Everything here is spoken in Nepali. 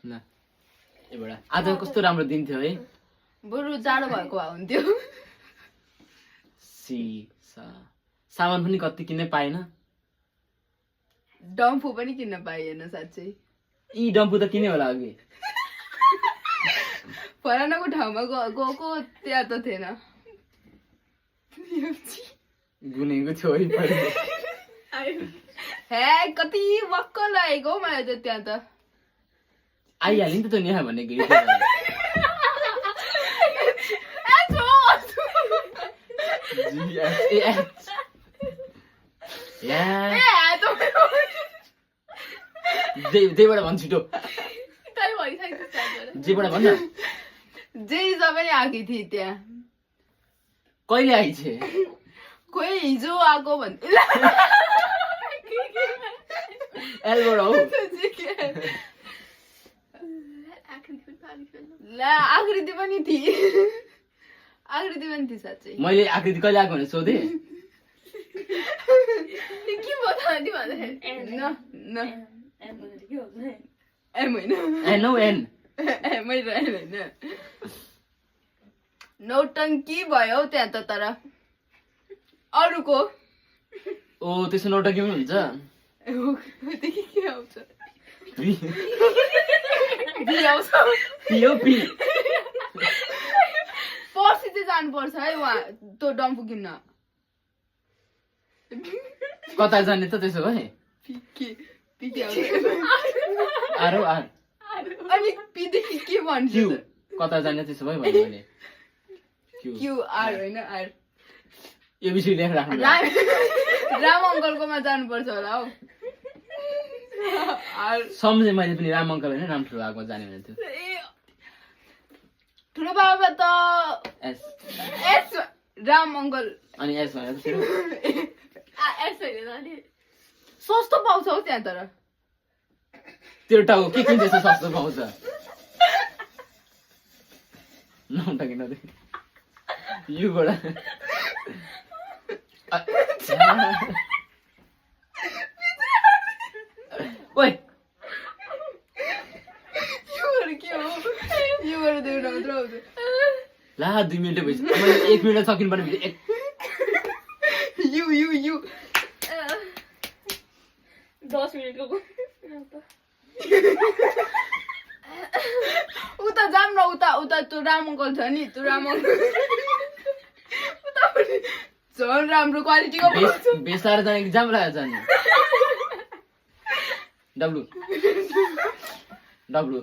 ल एबाट आज कस्तो राम्रो दिन थियो है बरु जाडो भएको भए हुन्थ्यो सामान पनि कति किन्नै पाएन डम्फु पनि किन्न पाइएन साँच्चै यी डम्फु त किने होला अघि फलानाको ठाउँमा गएको त्यहाँ त थिएन गुनेको थियो है पहिले हे कति वक्क लागेको मलाई त त्यहाँ त आइहाल्यो नि त यहाँ भन्ने गीत जेबाट भन् छिटो जेबाट भन् न जे सबै आएकी थिए त्यहाँ कहिले आइछ खोइ हिजो आएको भन् एलबाट हौ ला आकृति पनि थिए साँच्चै मैले आकृति कहिले आएको भने सोधे के बताउँदै भन्दाखेरि एम होइन नो एन होइन नौटङ्की भयो त्यहाँ त तर अरूको ओ त्यसो नौटङ्की पनि हुन्छ के आउँछ पर्सि चाहिँ जानुपर्छ है उहाँ त्यो डम्फु किन्न कता जाने त त्यसो भए आरो आर अनि पीदेखि के भन्छु कता जाने त्यसो भए भने मैले क्यू आर होइन आर एबिसी लेखेर राख्नु राम अङ्कलकोमा जानुपर्छ होला हौ सम्झे मैले पनि राम अङ्कल होइन राम ठुलो आएको जाने भने थियो ठुलो बाबा त एस राम अङ्कल अनि एस भनेर सस्तो पाउँछ हौ त्यहाँ तर त्यो टाउको के किन्छ सस्तो पाउँछ नौटङ्की नदेखि युबाट ओइ ला 2 मिनेट भइसक्यो मैले 1 मिनेट सकिनु पर्ने यु 10 मिनेटको उता जाम न उता त्यो राम अङ्कल छ नि त्यो राम अङ्कल उता पनि झन् राम्रो क्वालिटीको बेसार जाने कि जाम लागेर जाने डब्लु